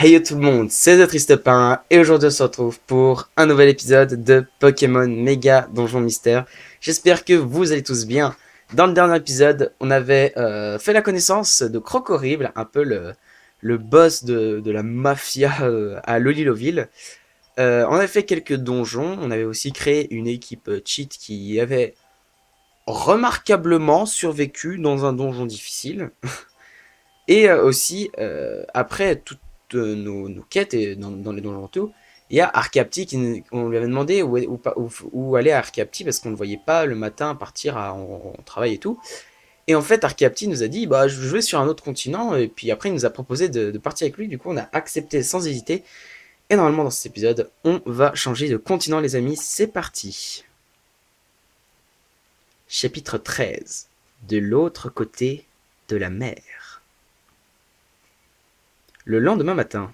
Hey yo tout le monde, c'est The Tristepin et aujourd'hui on se retrouve pour un nouvel épisode de Pokémon Méga Donjon Mystère. J'espère que vous allez tous bien. Dans le dernier épisode, on avait fait la connaissance de Crocorrible, un peu le boss de la mafia à Loliloville. On avait fait quelques donjons, on avait aussi créé une équipe cheat qui avait remarquablement survécu dans un donjon difficile. Et aussi, après toutes nos quêtes et dans les donjons tout, il y a Arcapti on lui avait demandé où aller à Arcapti parce qu'on ne le voyait pas le matin partir en travail et tout. Et en fait, Arcapti nous a dit bah, je vais sur un autre continent. Et puis après, il nous a proposé de partir avec lui. Du coup, on a accepté sans hésiter. Et normalement, dans cet épisode, on va changer de continent, les amis. C'est parti. Chapitre 13. De l'autre côté de la mer. Le lendemain matin.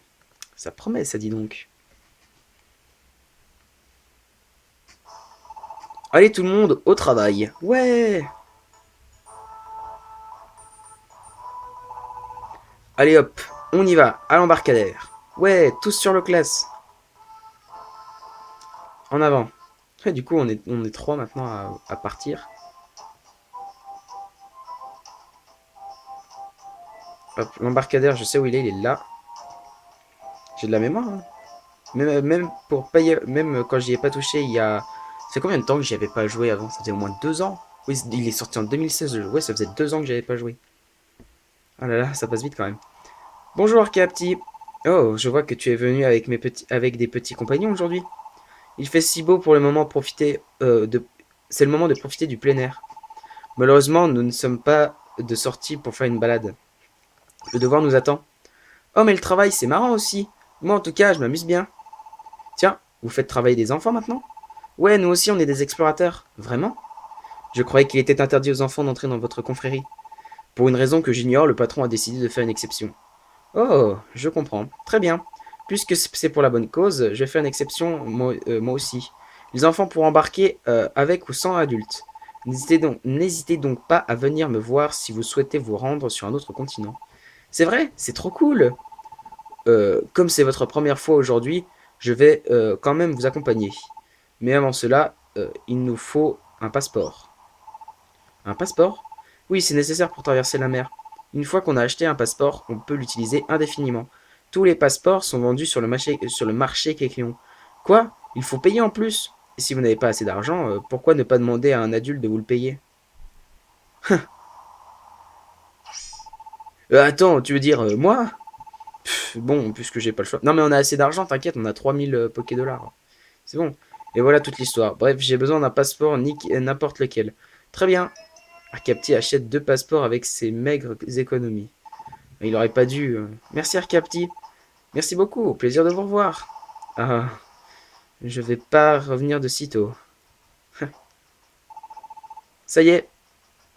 Ça promet, ça dit donc. Allez tout le monde au travail. Ouais. Allez hop, on y va, à l'embarcadère. Ouais, tous sur le classe. En avant. Et du coup, on est trois maintenant à partir. Hop, l'embarcadère, je sais où il est là. J'ai de la mémoire. Hein. Même pour payer, même quand j'y ai pas touché, il y a. C'est combien de temps que j'y avais pas joué avant? Ça faisait au moins 2 ans. Oui, il est sorti en 2016 le jeu. Ouais, ça faisait 2 ans que j'avais pas joué. Ah là là, ça passe vite quand même. Bonjour Capti. Oh, je vois que tu es venu avec des petits compagnons aujourd'hui. Il fait si beau pour le moment profiter C'est le moment de profiter du plein air. Malheureusement, nous ne sommes pas de sortie pour faire une balade. Le devoir nous attend. Oh, mais le travail, c'est marrant aussi. Moi, en tout cas, je m'amuse bien. Tiens, vous faites travailler des enfants maintenant? Ouais, nous aussi, on est des explorateurs. Vraiment? Je croyais qu'il était interdit aux enfants d'entrer dans votre confrérie. Pour une raison que j'ignore, le patron a décidé de faire une exception. Oh, je comprends. Très bien. Puisque c'est pour la bonne cause, je vais faire une exception moi aussi. Les enfants pourront embarquer avec ou sans adultes. N'hésitez donc pas à venir me voir si vous souhaitez vous rendre sur un autre continent. C'est vrai, c'est trop cool. Comme c'est votre première fois aujourd'hui, je vais quand même vous accompagner. Mais avant cela, il nous faut un passeport. Un passeport? Oui, c'est nécessaire pour traverser la mer. Une fois qu'on a acheté un passeport, on peut l'utiliser indéfiniment. Tous les passeports sont vendus sur le marché Kékéon. Quoi? Il faut payer en plus? Et si vous n'avez pas assez d'argent, pourquoi ne pas demander à un adulte de vous le payer? Attends, tu veux dire moi? Bon, puisque j'ai pas le choix. Non mais on a assez d'argent, t'inquiète, on a 3000 Poké-dollars. C'est bon. Et voilà toute l'histoire. Bref, j'ai besoin d'un passeport, n'importe lequel. Très bien. Arcapti achète 2 passeports avec ses maigres économies. Il aurait pas dû. Merci Arcapti. Merci beaucoup. Au plaisir de vous revoir. Ah, je vais pas revenir de sitôt. Ça y est.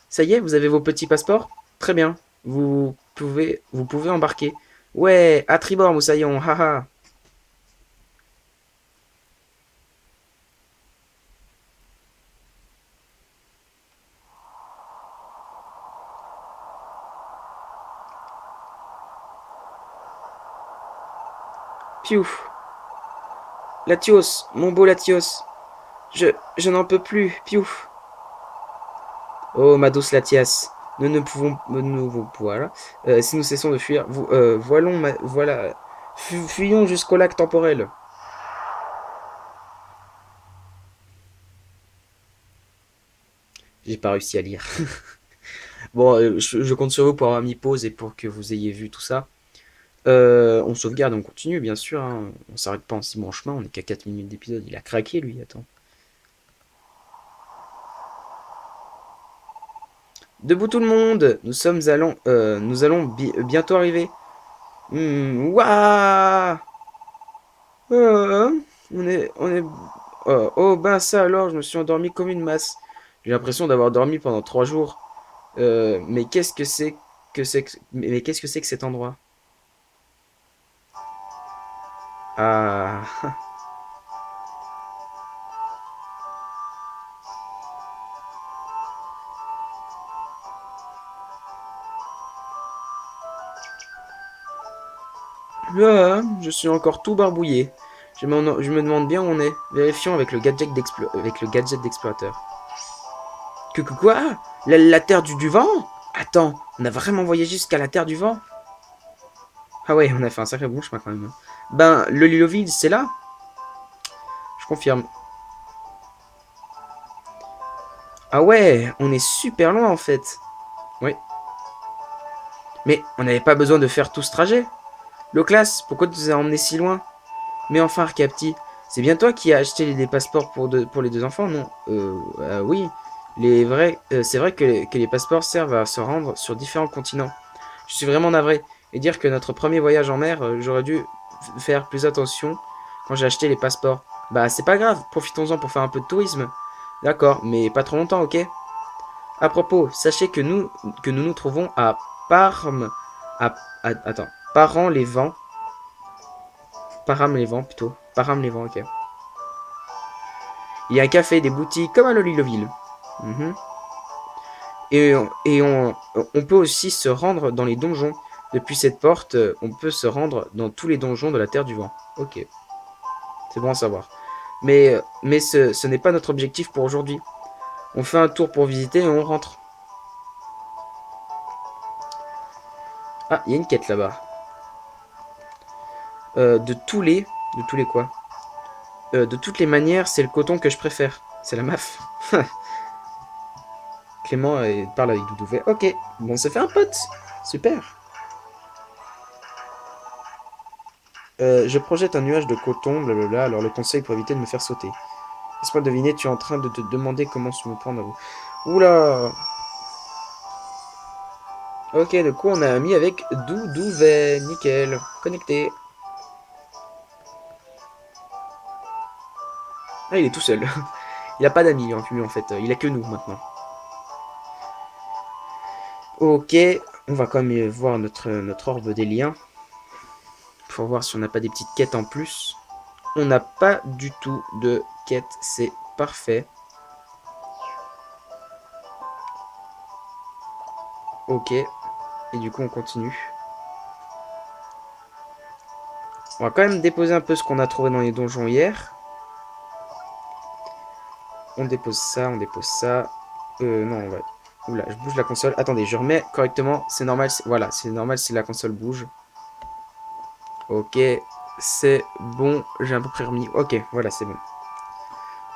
Ça y est, vous avez vos petits passeports? Très bien. Vous pouvez embarquer. Ouais, à tribord, moussaillon. Haha. Piouf. Latios, mon beau Latios. Je n'en peux plus. Piouf. Oh, ma douce Latias. Nous ne pouvons. Voilà. Si nous cessons de fuir, voilà. Fuyons jusqu'au lac temporel. J'ai pas réussi à lire. Bon, je compte sur vous pour avoir mis pause et pour que vous ayez vu tout ça. On sauvegarde et on continue, bien sûr. Hein. On s'arrête pas en si bon chemin. On est qu'à 4 minutes d'épisode. Il a craqué, lui. Attends. Debout tout le monde. Nous allons bientôt arriver. Waouh. On est. Oh, ben ça alors, je me suis endormi comme une masse. J'ai l'impression d'avoir dormi pendant 3 jours. Mais mais qu'est-ce que c'est que cet endroit? Ah. Je suis encore tout barbouillé. Je me demande bien où on est. Vérifions avec le gadget d'explorateur. Quoi? La Terre du vent? Attends, on a vraiment voyagé jusqu'à la Terre du vent? Ah ouais, on a fait un sacré bon chemin quand même. Ben, le Liloville, c'est là? Je confirme. Ah ouais, on est super loin en fait. Oui. Mais on n'avait pas besoin de faire tout ce trajet. Loclas, pourquoi tu nous as emmenés si loin? Mais enfin, Arcapti, c'est bien toi qui as acheté des passeports pour les deux enfants, non? Oui. C'est vrai que les passeports servent à se rendre sur différents continents. Je suis vraiment navré. Et dire que notre premier voyage en mer, j'aurais dû faire plus attention quand j'ai acheté les passeports. Bah, c'est pas grave, profitons-en pour faire un peu de tourisme. D'accord, mais pas trop longtemps, ok? À propos, sachez que nous nous trouvons à Parme. Attends, Paran-les-Vents. Param-les-Vents plutôt. Param-les-Vents, ok. Il y a un café, des boutiques comme à Loliloville. Mhm. On peut aussi se rendre dans les donjons. Depuis cette porte, on peut se rendre dans tous les donjons de la Terre du Vent. Ok, c'est bon à savoir. Mais ce n'est pas notre objectif pour aujourd'hui. On fait un tour pour visiter et on rentre. Ah, il y a une quête là-bas. De tous les quoi? De toutes les manières, c'est le coton que je préfère. C'est la MAF. Clément parle avec Doudou. Ok, bon, ça fait un pote. Super. Je projette un nuage de coton, blablabla, alors le conseil pour éviter de me faire sauter. Laisse-moi deviner, tu es en train de te demander comment se me prendre à vous. Oula. Ok, du coup, on a ami avec Doudouvet. Nickel. Connecté. Ah, il est tout seul. Il a pas d'amis, lui, en fait. Il a que nous, maintenant. Ok, on va quand même voir notre orbe des liens. Pour voir si on n'a pas des petites quêtes en plus. On n'a pas du tout de quête, c'est parfait. Ok, et du coup on continue. On va quand même déposer un peu ce qu'on a trouvé dans les donjons hier. On dépose ça, on dépose ça. Non, on va... Oula, je bouge la console. Attendez, je remets correctement. C'est normal, voilà, c'est normal si la console bouge. Ok, c'est bon, j'ai à peu près remis. Ok, voilà, c'est bon.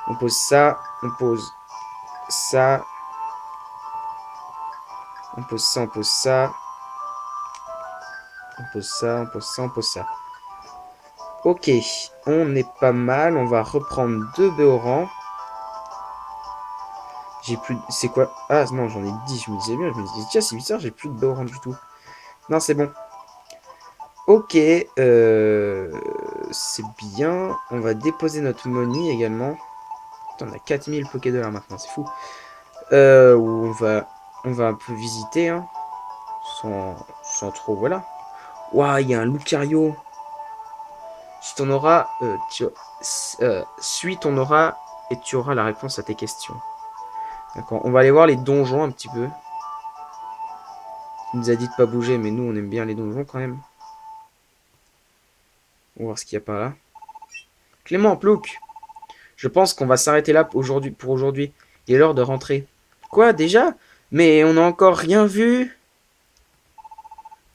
On pose ça, on pose ça. On pose ça, on pose ça. On pose ça, on pose ça, on pose ça. Ok, on est pas mal. On va reprendre 2 Béorans. J'ai plus... C'est quoi? Ah non, j'en ai 10, je me disais bien. Je me disais, tiens, c'est bizarre, j'ai plus de Béorans du tout. Non, c'est bon. Ok, c'est bien. On va déposer notre money également. Putain, on a 4000 Pokédollars maintenant, c'est fou. On va un peu visiter, hein, sans trop, voilà. Waouh, il y a un Lucario. Si t'en auras, suis ton aura et tu auras la réponse à tes questions. D'accord, on va aller voir les donjons un petit peu. Il nous a dit de pas bouger, mais nous on aime bien les donjons quand même. On va voir ce qu'il y a par là. Clément, Plouc, je pense qu'on va s'arrêter là aujourd'hui, pour aujourd'hui. Il est l'heure de rentrer. Quoi, déjà? Mais on n'a encore rien vu.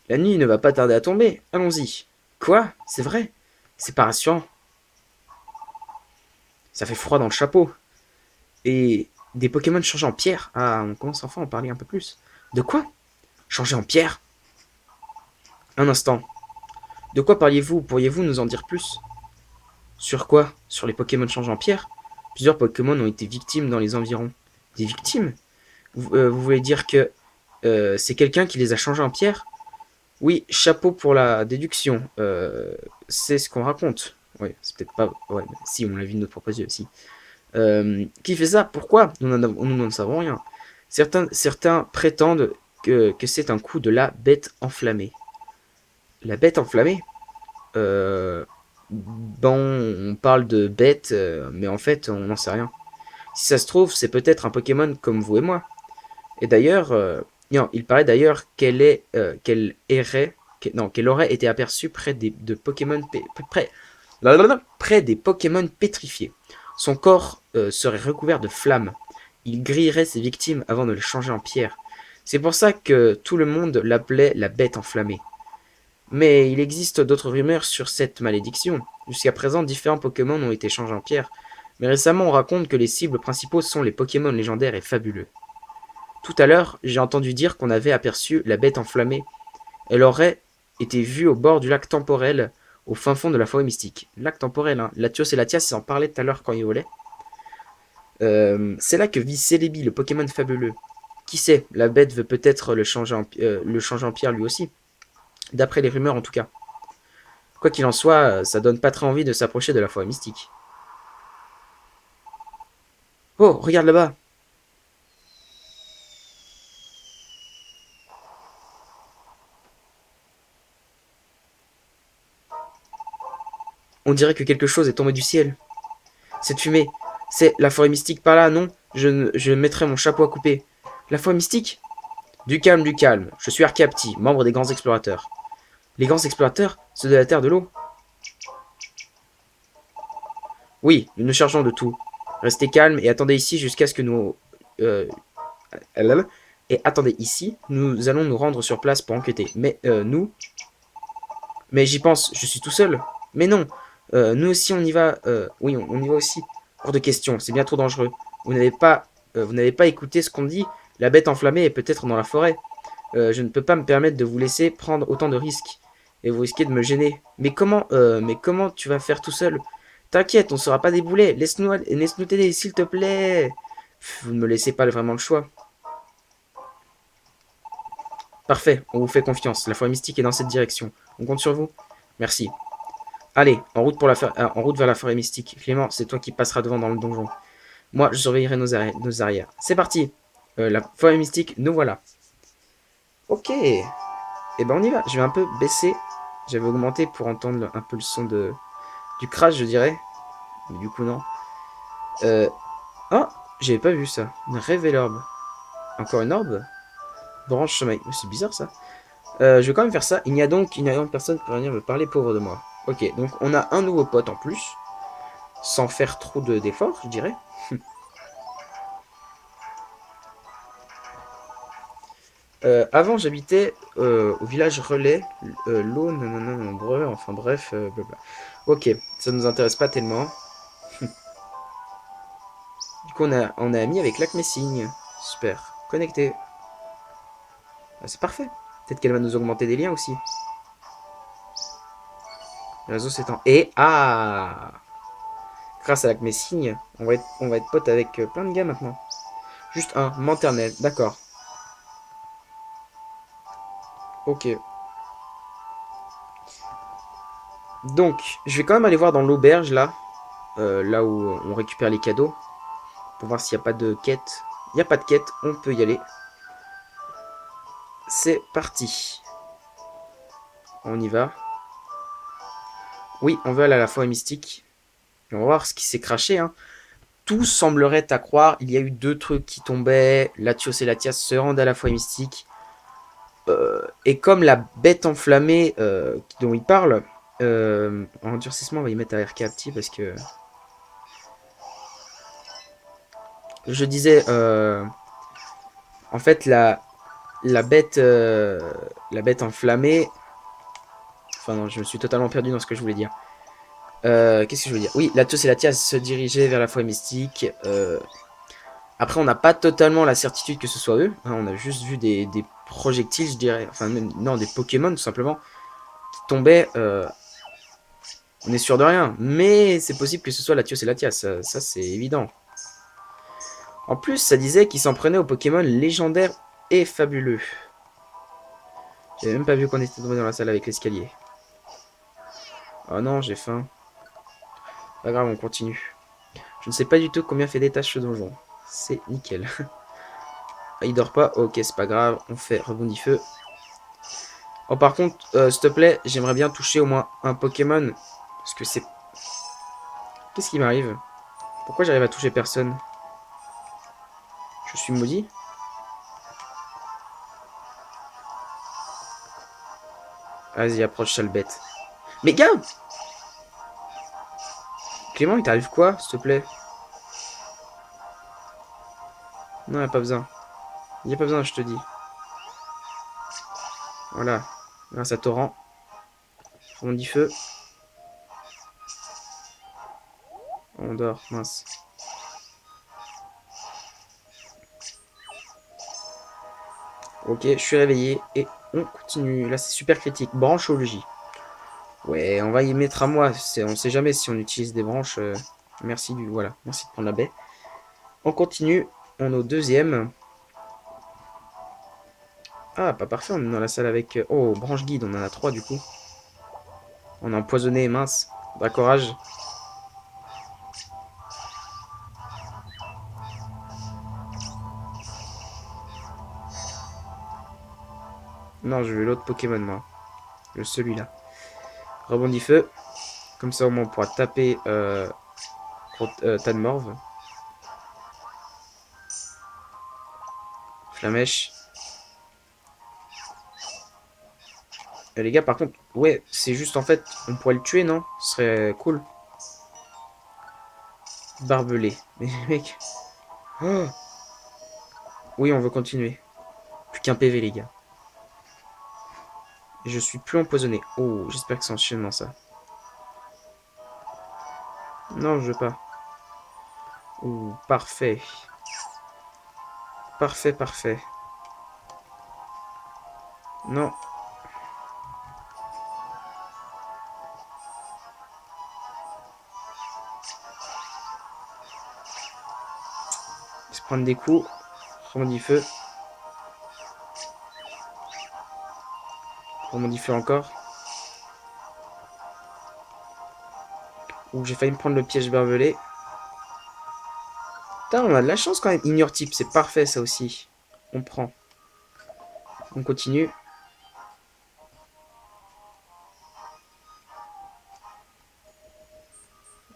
La nuit ne va pas tarder à tomber. Allons-y. Quoi? C'est vrai? C'est pas rassurant. Ça fait froid dans le chapeau. Et des Pokémon changés en pierre. Ah, on commence enfin à en parler un peu plus. De quoi? Changer en pierre? Un instant. De quoi parliez-vous? Pourriez-vous nous en dire plus? Sur quoi? Sur les Pokémon changés en pierre? Plusieurs Pokémon ont été victimes dans les environs. Des victimes? Vous voulez dire que c'est quelqu'un qui les a changés en pierre? Oui, chapeau pour la déduction. C'est ce qu'on raconte. Oui, c'est peut-être pas... Ouais, si, on l'a vu de notre propre yeux, si. Qui fait ça? Pourquoi? Nous n'en savons rien. Certains prétendent que c'est un coup de la bête enflammée. La bête enflammée? Bon, on parle de bête, mais en fait, on n'en sait rien. Si ça se trouve, c'est peut-être un Pokémon comme vous et moi. Et d'ailleurs, non, il paraît d'ailleurs qu'elle qu'elle aurait été aperçue près de Pokémon près des Pokémon pétrifiés. Son corps serait recouvert de flammes. Il grillerait ses victimes avant de les changer en pierre. C'est pour ça que tout le monde l'appelait la bête enflammée. Mais il existe d'autres rumeurs sur cette malédiction. Jusqu'à présent, différents Pokémon ont été changés en pierre. Mais récemment, on raconte que les cibles principaux sont les Pokémon légendaires et fabuleux. Tout à l'heure, j'ai entendu dire qu'on avait aperçu la bête enflammée. Elle aurait été vue au bord du lac temporel, au fin fond de la forêt mystique. Lac temporel, hein. Latios et Latias s'en parlaient tout à l'heure quand ils volaient. C'est là que vit Celebi, le Pokémon fabuleux. Qui sait, la bête veut peut-être le changer en pierre lui aussi. D'après les rumeurs en tout cas. Quoi qu'il en soit, ça donne pas très envie de s'approcher de la forêt mystique. Oh, regarde là-bas. On dirait que quelque chose est tombé du ciel. Cette fumée, c'est la forêt mystique par là, non? Je mettrai mon chapeau à couper. La forêt mystique? Du calme, du calme. Je suis Archeapti, membre des grands explorateurs. Les grands explorateurs? Ceux de la Terre de l'eau? Oui, nous nous chargeons de tout. Restez calme et attendez ici jusqu'à ce que nous... Euh, et attendez ici, nous allons nous rendre sur place pour enquêter. Mais nous... Mais j'y pense, je suis tout seul. Mais non, nous aussi on y va. Oui, on y va aussi. Hors de question, c'est bien trop dangereux. Vous n'avez pas écouté ce qu'on dit. La bête enflammée est peut-être dans la forêt. Je ne peux pas me permettre de vous laisser prendre autant de risques. Et vous risquez de me gêner. Mais comment tu vas faire tout seul? T'inquiète, on ne sera pas déboulé. Laisse-nous t'aider, s'il te plaît. Vous ne me laissez pas vraiment le choix. Parfait, on vous fait confiance. La forêt mystique est dans cette direction. On compte sur vous. Merci. Allez, en route vers la forêt mystique. Clément, c'est toi qui passeras devant dans le donjon. Moi, je surveillerai nos arrières. C'est parti. La forêt mystique, nous voilà. Ok. Eh ben on y va. Je vais un peu baisser. J'avais augmenté pour entendre un peu le son du crash, je dirais. Mais du coup, non. Euh... Oh, j'avais pas vu ça. Une révèle orbe. Encore une orbe. Branche sommeil. C'est bizarre ça. Je vais quand même faire ça. Il n'y a donc personne pour venir me parler pauvre de moi. Ok, donc on a un nouveau pote en plus. Sans faire trop d'efforts, je dirais. Avant, j'habitais au village Relais, l'eau, nombreux, enfin bref, blabla. Ok, ça nous intéresse pas tellement. Du coup, on est amis avec Lac Messigne. Super. Connecté. Ah, c'est parfait. Peut-être qu'elle va nous augmenter des liens aussi. Le réseau s'étend. Et ah, grâce à Lac Messigne, on va être potes avec plein de gars maintenant. Juste un, Manternel, d'accord. Ok. Donc, je vais quand même aller voir dans l'auberge là. Là où on récupère les cadeaux. Pour voir s'il n'y a pas de quête. Il n'y a pas de quête, on peut y aller. C'est parti. On y va. Oui, on veut aller à la forêt mystique. On va voir ce qui s'est craché. Hein. Tout semblerait à croire. Il y a eu deux trucs qui tombaient. Latios et Latias se rendent à la forêt mystique. Et comme la bête enflammée dont il parle, en durcissement, on va y mettre à RK petit parce que... Je disais, en fait, la la bête enflammée... Enfin non, je me suis totalement perdu dans ce que je voulais dire. Qu'est-ce que je veux dire? Oui, Latios et Latias se dirigeaient vers la forêt mystique. Après, on n'a pas totalement la certitude que ce soit eux. Hein, on a juste vu des projectiles, je dirais. Enfin, même, non, des Pokémon, tout simplement, qui tombaient. On est sûr de rien. Mais c'est possible que ce soit Latios et Latias. Ça c'est évident. En plus, ça disait qu'ils s'en prenaient aux Pokémon légendaires et fabuleux. J'avais même pas vu qu'on était tombé dans la salle avec l'escalier. Oh non, j'ai faim. Pas grave, on continue. Je ne sais pas du tout combien fait d'étages ce donjon. C'est nickel. Ah, il dort pas. Ok, c'est pas grave. On fait rebondit feu. Oh, par contre, s'il te plaît, j'aimerais bien toucher au moins un Pokémon. Parce que c'est... Qu'est-ce qui m'arrive? Pourquoi j'arrive à toucher personne? Je suis maudit? Vas-y, approche, sale bête. Mais gars! Clément, il t'arrive quoi, s'il te plaît? Non, y a pas besoin. Y a pas besoin, je te dis. Voilà. Grâce à Torrent. On dit feu. On dort, mince. Ok, je suis réveillé et on continue. Là, c'est super critique. Branchologie. Ouais, on va y mettre à moi. On sait jamais si on utilise des branches. Merci voilà. Merci de prendre la baie. On continue. On est au deuxième. Ah, pas parfait. On est dans la salle avec. Oh, branche guide. On en a trois du coup. On a empoisonné, mince. Bracorage. Non, je veux l'autre Pokémon, moi. Celui-là. Rebondit feu. Comme ça, au moins, on pourra taper Tanmorve. Flamèche. Les gars, par contre, ouais, c'est juste en fait, on pourrait le tuer, non? Ce serait cool. Barbelé. Mais mec. Oh, oui, on veut continuer. Plus qu'un PV, les gars. Et je suis plus empoisonné. Oh, j'espère que c'est enchaînement, ça. Non, je veux pas. Ouh, parfait. Parfait, parfait. Non. Il se prendre des coups. Rebondit feu. Rebondit feu encore. Ouh, j'ai failli me prendre le piège barbelé. Putain, on a de la chance quand même. Ignore type, c'est parfait ça aussi. On prend. On continue.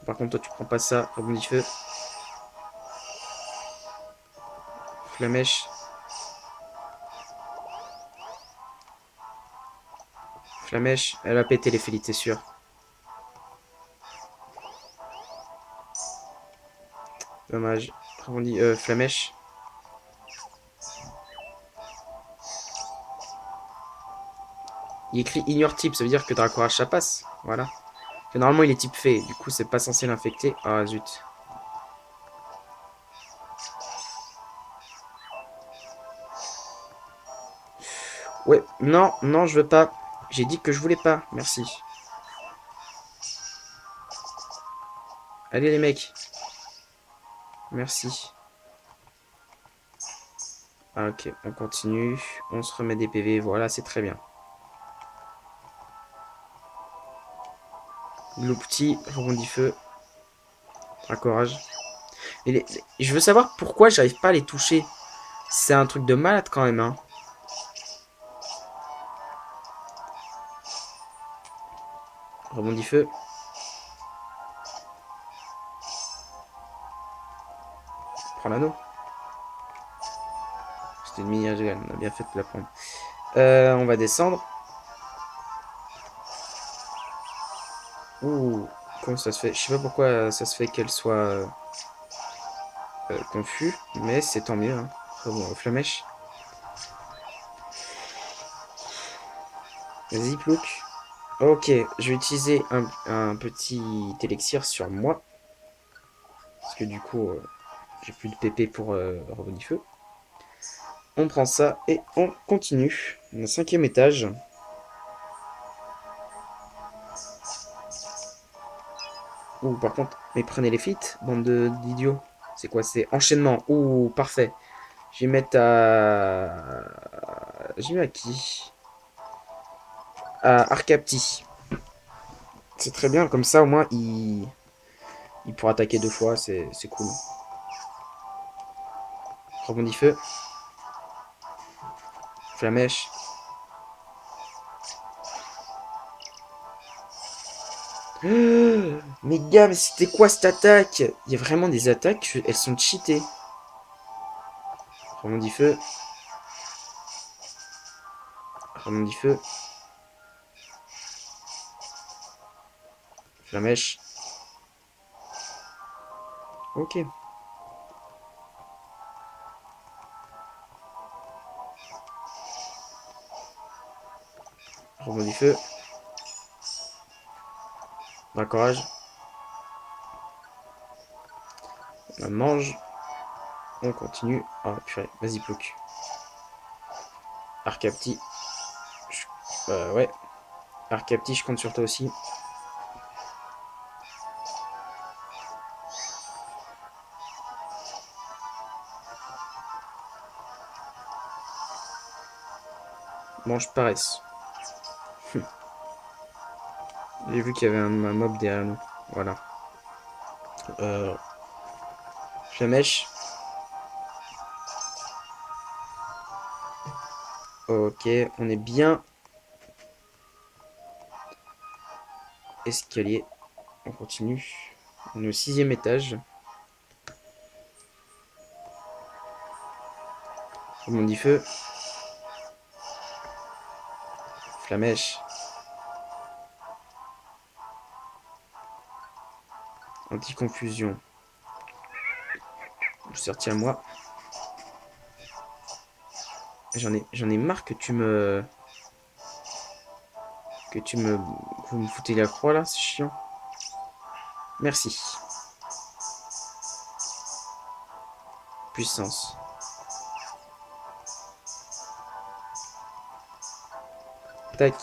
Par contre, toi, tu prends pas ça. Rebondit feu. Flamèche. Flamèche. Elle va péter les félites, c'est sûr. Dommage. Rebondit. Flamèche. Il écrit ignore type, ça veut dire que Dracourage ça passe. Voilà. Que normalement il est type fée, du coup c'est pas censé l'infecter. Ah zut. Ouais, non, non, je veux pas. J'ai dit que je voulais pas, merci. Allez les mecs. Merci. Ah, ok, on continue. On se remet des PV, voilà, c'est très bien. Gloupti, rebondit feu. Dracourage. Je veux savoir pourquoi j'arrive pas à les toucher. C'est un truc de malade quand même, hein. Rebondit feu. Prends l'anneau. C'était une mini gun, on a bien fait de la prendre. On va descendre. Ouh, comment ça se fait? Je sais pas pourquoi ça se fait qu'elle soit confus, mais c'est tant mieux. Hein. Bon, Flamèche. Vas-y, Plouc. Ok, je vais utiliser un petit élixir sur moi. Parce que du coup, j'ai plus de PP pour Rebond Feu. On prend ça et on continue. On est au 5e étage. Ouh, par contre, mais prenez les feats, bande d'idiots. C'est quoi? C'est enchaînement. Ouh, parfait. Je vais mettre à... Je vais à qui? À Arcapti. C'est très bien, comme ça au moins il pourra attaquer 2 fois, c'est cool. Rebondit feu. Flamèche. Mais gars, mais c'était quoi cette attaque? Il y a vraiment des attaques, elles sont cheatées. Rebondit feu. Rebondit feu. Flamèche. Ok. Rebond du feu. Braquage. On la mange. On continue. Ah, purée. Vas-y, Plouc. Arcapti. Ouais. Arcapti, je compte sur toi aussi. Mange paresse. J'ai vu qu'il y avait un mob derrière nous. Voilà. Flamèche. Ok, on est bien. Escalier. On continue. On est au 6e étage. Rebondit feu. Flamèche. Anti-confusion. Je suis sorti à moi. J'en ai marre que tu me... Que tu me... Vous me foutez la croix là, c'est chiant. Merci. Puissance. Tac.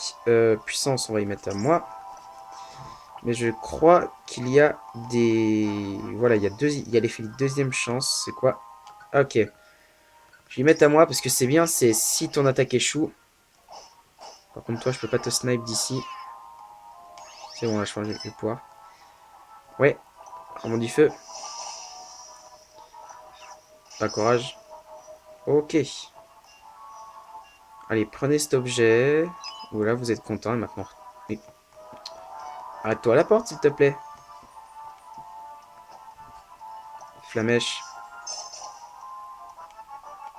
Puissance, on va y mettre à moi. Mais je crois qu'il y a des... Voilà, il y a l'effet de deuxième chance. C'est quoi? Ok. Je vais y mettre à moi parce que c'est bien. C'est si ton attaque échoue. Par contre, toi, je peux pas te snipe d'ici. C'est bon, là, je pense que je vais pouvoir. Ouais. Ramon du feu. Pas courage. Ok. Allez, prenez cet objet. Voilà, vous êtes content maintenant. Mais... Arrête-toi à la porte, s'il te plaît. Flamèche.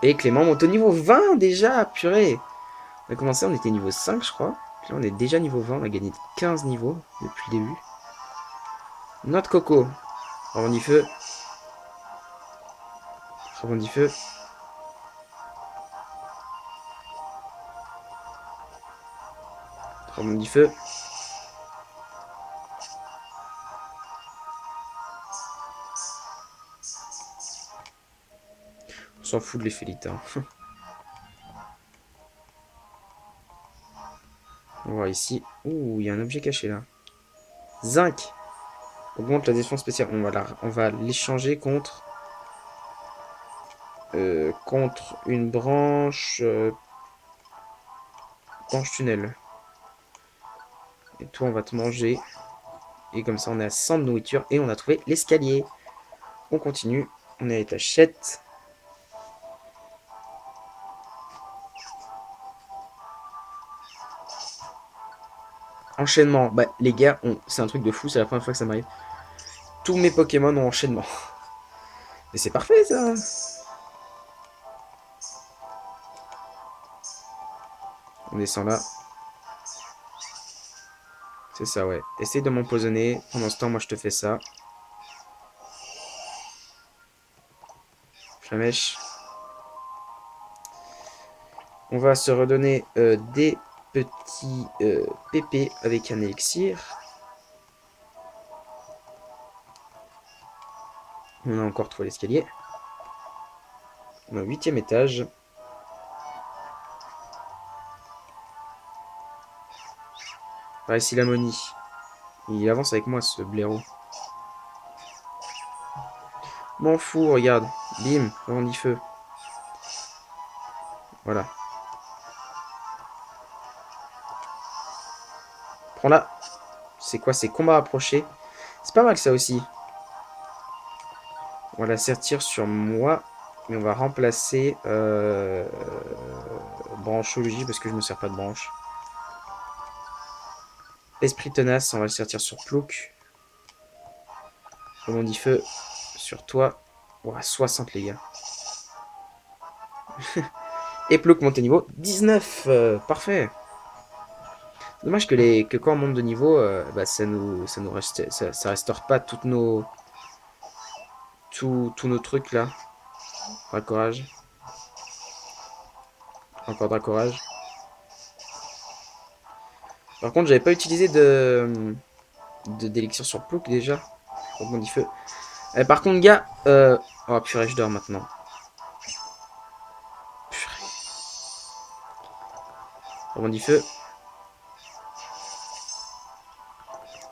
Et Clément monte au niveau 20 déjà, purée. On a commencé, on était niveau 5, je crois. Puis là, on est déjà niveau 20, on a gagné 15 niveaux depuis le début. Notre coco. Rebondit feu. Rebondit feu. Rebondit feu. On s'en fout de l'éphélites. Hein. On va voir ici. Ouh, il y a un objet caché là. Zinc. Augmente la défense spéciale. On va l'échanger contre... contre une branche... branche tunnel. Et toi, on va te manger. Et comme ça, on est à 100 de nourriture. Et on a trouvé l'escalier. On continue. On est à l'étage 7. Enchaînement. Bah, les gars, c'est un truc de fou. C'est la première fois que ça m'arrive. Tous mes Pokémon ont enchaînement. Mais c'est parfait, ça. On descend là. C'est ça, ouais. Essaye de m'empoisonner. Pendant ce temps, moi, je te fais ça. Flamèche. On va se redonner des petits pépés avec un élixir. On a encore trouvé l'escalier. On est au 8e étage. Par ici, l'ammonie. Il avance avec moi, ce blaireau. M'en fous, regarde. Bim, on dit feu. Voilà. Prends-la. C'est quoi, ces combats rapprochés? C'est pas mal ça aussi. On va la sertir sur moi. Mais on va remplacer branchologie parce que je me sers pas de branche. Esprit tenace, on va le sortir sur Plouc. Rebondit feu sur toi. Ouah, 60 les gars. Et Plouc monte au niveau 19. Parfait. Dommage que quand on monte de niveau, bah, ça nous reste, ça restaure pas toutes nos, tous nos trucs là. Racorage. Encore racorage. Par contre, j'avais pas utilisé d'élixir sur Plouk déjà. Rebondis feu. Par contre, gars, oh purée, je dors maintenant. Purée. Rebondis feu.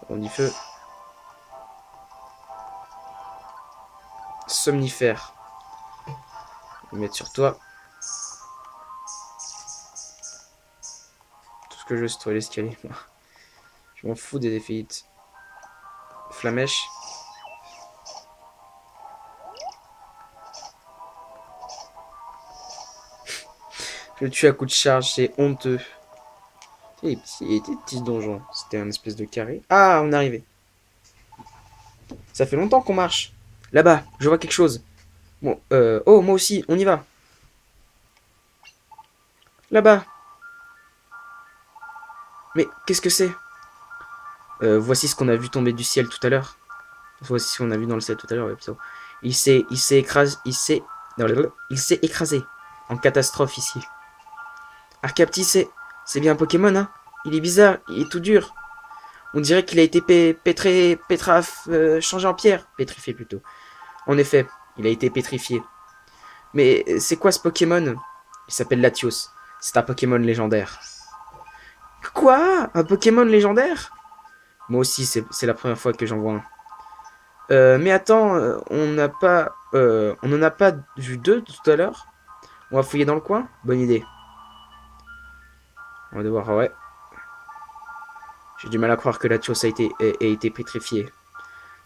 Rebondis feu. Somnifère. Je vais mettre sur toi. Tout ce que je veux, c'est trouver l'escalier. Je m'en fous des effets hits. Flamèche. Je le tue à coup de charge, c'est honteux. Il y a des petits donjons. C'était un espèce de carré. Ah, on est arrivé. Ça fait longtemps qu'on marche. Là-bas, je vois quelque chose. Bon, oh, moi aussi, on y va. Là-bas. Mais qu'est-ce que c'est? Voici ce qu'on a vu tomber du ciel tout à l'heure. Voici ce qu'on a vu dans le ciel tout à l'heure, ouais, plutôt. Il s'est écrasé, il s'est écrasé en catastrophe ici. Arcapti, c'est bien un Pokémon, hein? Il est bizarre, il est tout dur. On dirait qu'il a été changé en pierre. Pétrifié plutôt. En effet, il a été pétrifié. Mais c'est quoi ce Pokémon? Il s'appelle Latios. C'est un Pokémon légendaire. Quoi? Un Pokémon légendaire? Moi aussi, c'est la première fois que j'en vois un. Mais attends, on n'en a pas vu deux tout à l'heure. On va fouiller dans le coin. Bonne idée. On va devoir, ouais. J'ai du mal à croire que Latios ait été pétrifié.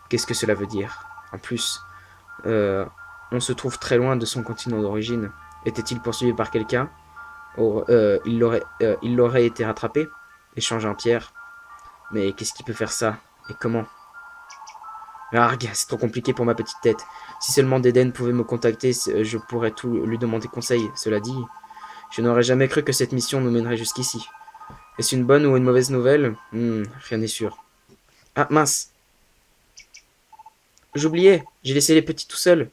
Qu'est-ce que cela veut dire? En plus, on se trouve très loin de son continent d'origine. Était-il poursuivi par quelqu'un? Or, il aurait été rattrapé, échangé en pierre. Mais qu'est-ce qui peut faire ça? Et comment? Arg, c'est trop compliqué pour ma petite tête. Si seulement Deden pouvait me contacter, je pourrais tout lui demander conseil. Cela dit, je n'aurais jamais cru que cette mission nous mènerait jusqu'ici. Est-ce une bonne ou une mauvaise nouvelle? Rien n'est sûr. Ah, mince. J'oubliais, j'ai laissé les petits tout seuls.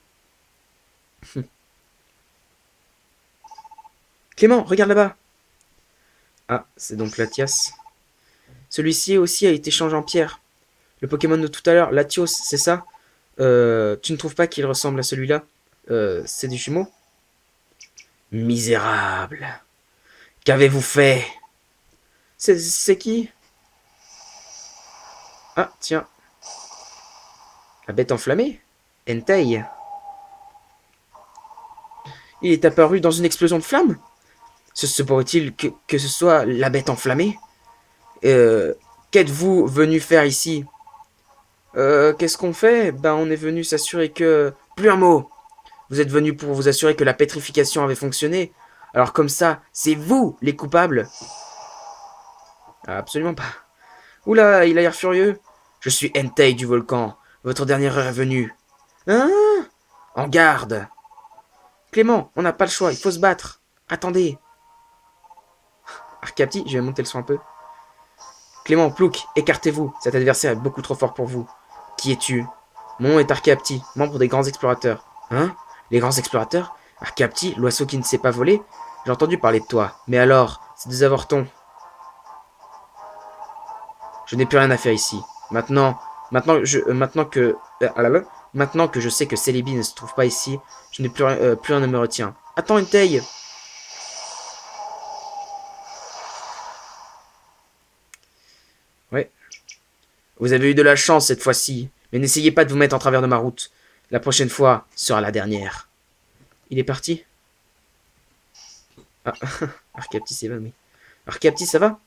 Clément, regarde là-bas. Ah, c'est donc Latias. Celui-ci aussi a été changé en pierre. Le Pokémon de tout à l'heure, Latios, c'est ça? Tu ne trouves pas qu'il ressemble à celui-là? C'est des jumeaux? Misérable! Qu'avez-vous fait? C'est qui? Ah, tiens. La bête enflammée? Entei. Il est apparu dans une explosion de flammes? Se pourrait-il que ce soit la bête enflammée? euh, Qu'êtes-vous venu faire ici? Qu'est-ce qu'on fait? Ben, on est venu s'assurer que... Plus un mot! Vous êtes venu pour vous assurer que la pétrification avait fonctionné. Alors comme ça, c'est vous les coupables? Ah, absolument pas. Oula, il a l'air furieux. Je suis Entei du volcan. Votre dernière heure est venue. Hein? En garde! Clément, on n'a pas le choix, il faut se battre. Attendez. Arcapti, je vais monter le son un peu. Clément, Plouk, écartez-vous. Cet adversaire est beaucoup trop fort pour vous. Qui es-tu? Mon nom est Arcapti, membre des grands explorateurs. Hein? Les grands explorateurs? Arcapti, l'oiseau qui ne sait pas voler? J'ai entendu parler de toi. Mais alors, c'est des avortons. Je n'ai plus rien à faire ici. Maintenant que je sais que Celebi ne se trouve pas ici, je n'ai plus rien ne me retient. Attends, une taille. Ouais. Vous avez eu de la chance cette fois-ci, mais n'essayez pas de vous mettre en travers de ma route. La prochaine fois sera la dernière. Il est parti? Ah, Arcapti s'évanouit. Arcapti, ça va?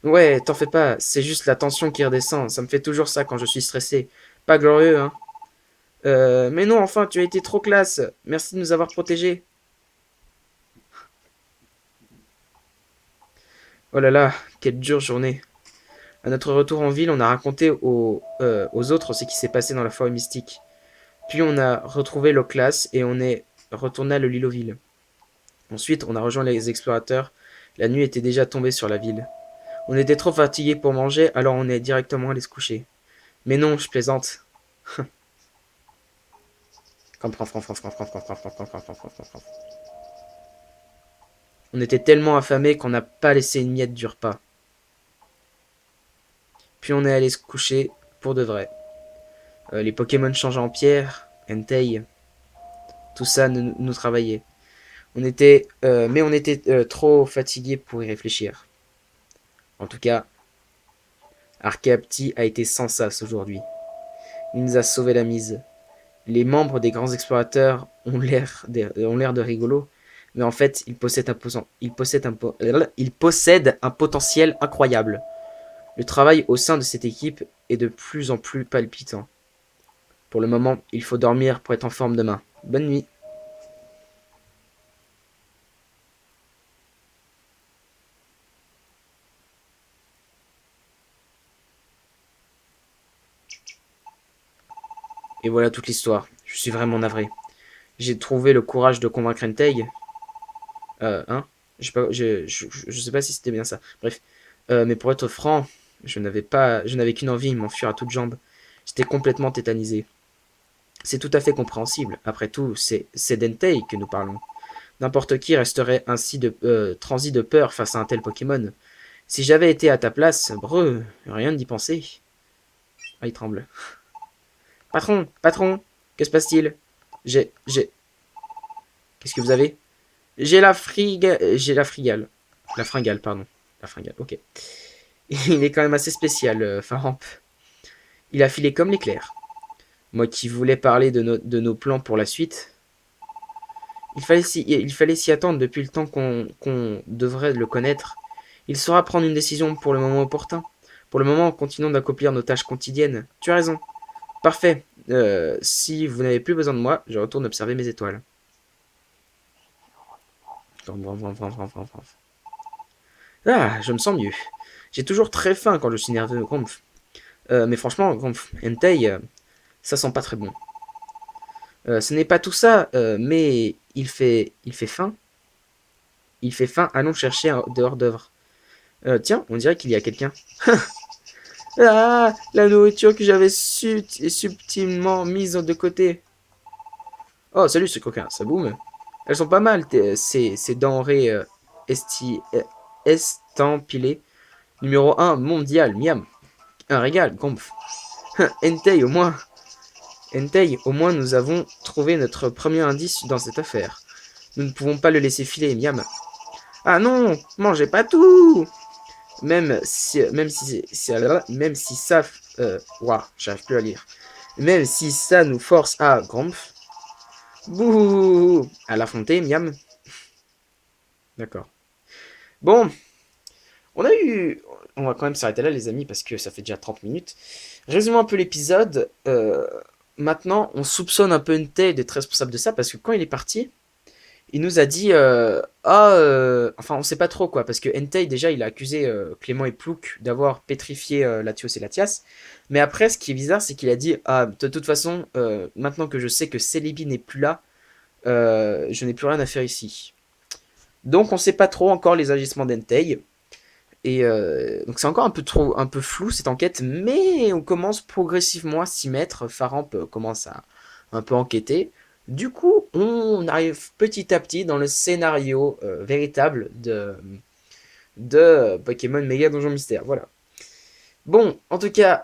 Ouais, t'en fais pas, c'est juste la tension qui redescend. Ça me fait toujours ça quand je suis stressé. Pas glorieux, hein. Mais non, enfin, tu as été trop classe. Merci de nous avoir protégés. Oh là là, quelle dure journée. À notre retour en ville, on a raconté aux autres ce qui s'est passé dans la forêt mystique. Puis on a retrouvé Loclas et on est retourné à Liloville. Ensuite, on a rejoint les explorateurs. La nuit était déjà tombée sur la ville. On était trop fatigués pour manger, alors on est directement allé se coucher. Mais non, je plaisante. On était tellement affamés qu'on n'a pas laissé une miette du repas. Puis on est allé se coucher pour de vrai. Les Pokémon changent en pierre, Entei, tout ça nous travaillait. Mais on était trop fatigués pour y réfléchir. En tout cas, Archeapti a été sans sas aujourd'hui. Il nous a sauvé la mise. Les membres des grands explorateurs ont l'air de rigolos, mais en fait, ils possèdent un potentiel incroyable. Le travail au sein de cette équipe est de plus en plus palpitant. Pour le moment, il faut dormir pour être en forme demain. Bonne nuit. Et voilà toute l'histoire. Je suis vraiment navré. J'ai trouvé le courage de convaincre Entei. Hein? Je sais pas si c'était bien ça. Bref. Mais pour être franc, je n'avais qu'une envie, m'enfuir à toutes jambes. J'étais complètement tétanisé. C'est tout à fait compréhensible. Après tout, c'est d'Entei que nous parlons. N'importe qui resterait ainsi transi de peur face à un tel Pokémon. Si j'avais été à ta place, breu, rien d'y penser. Ah, il tremble. Patron, patron, que se passe-t-il? J'ai... Qu'est-ce que vous avez? J'ai la frigale. La fringale, pardon. La fringale, ok. Il est quand même assez spécial, Faramp. Il a filé comme l'éclair. Moi qui voulais parler de nos plans pour la suite, il fallait s'y attendre depuis le temps qu'on devrait le connaître. Il saura prendre une décision pour le moment opportun. Pour le moment, continuons d'accomplir nos tâches quotidiennes. Tu as raison. Parfait. Si vous n'avez plus besoin de moi, je retourne observer mes étoiles. Ah, je me sens mieux. J'ai toujours très faim quand je suis nerveux, Grumpf. Mais franchement, Grumpf, Entei, ça sent pas très bon. Ce n'est pas tout ça, mais il fait faim. Il fait faim, allons chercher de hors d'œuvre. Tiens, on dirait qu'il y a quelqu'un. Ah, la nourriture que j'avais subtilement mise de côté. Oh, salut ce coquin, ça boum. Elles sont pas mal, ces denrées estampillées. Numéro 1 mondial, miam. Un régal, Grumpf. Entei, au moins. Entei, au moins nous avons trouvé notre premier indice dans cette affaire. Nous ne pouvons pas le laisser filer, miam. Ah non, mangez pas tout. Même si ça, ouah, j'arrive plus à lire. Même si ça nous force à Grumpf. Bouh, à l'affronter, miam. D'accord. Bon, on a eu, on va quand même s'arrêter là, les amis, parce que ça fait déjà 30 minutes. Résumons un peu l'épisode. Maintenant, on soupçonne un peu Entei d'être responsable de ça, parce que quand il est parti, il nous a dit enfin on sait pas trop quoi parce que Entei déjà il a accusé Clément et Plouc d'avoir pétrifié Latios et Latias, mais après ce qui est bizarre c'est qu'il a dit ah de toute façon maintenant que je sais que Celebi n'est plus là, je n'ai plus rien à faire ici. Donc on sait pas trop encore les agissements d'Entei et donc c'est encore un peu flou cette enquête, mais on commence progressivement à s'y mettre. Faramp commence à un peu enquêter. Du coup, on arrive petit à petit dans le scénario véritable de Pokémon Méga Donjon Mystère. Voilà. Bon, en tout cas,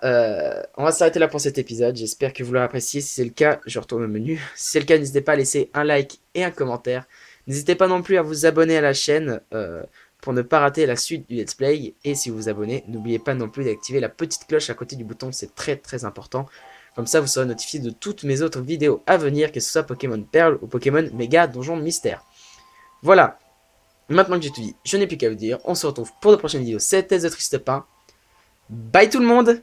on va s'arrêter là pour cet épisode. J'espère que vous l'aurez apprécié. Si c'est le cas, je retourne au menu. Si c'est le cas, n'hésitez pas à laisser un like et un commentaire. N'hésitez pas non plus à vous abonner à la chaîne pour ne pas rater la suite du let's play. Et si vous vous abonnez, n'oubliez pas non plus d'activer la petite cloche à côté du bouton. C'est très très important. Comme ça, vous serez notifié de toutes mes autres vidéos à venir, que ce soit Pokémon Perle ou Pokémon Méga Donjon Mystère. Voilà. Maintenant que j'ai tout dit, je n'ai plus qu'à vous dire. On se retrouve pour de prochaines vidéos. C'était The Triste Pain. Bye tout le monde!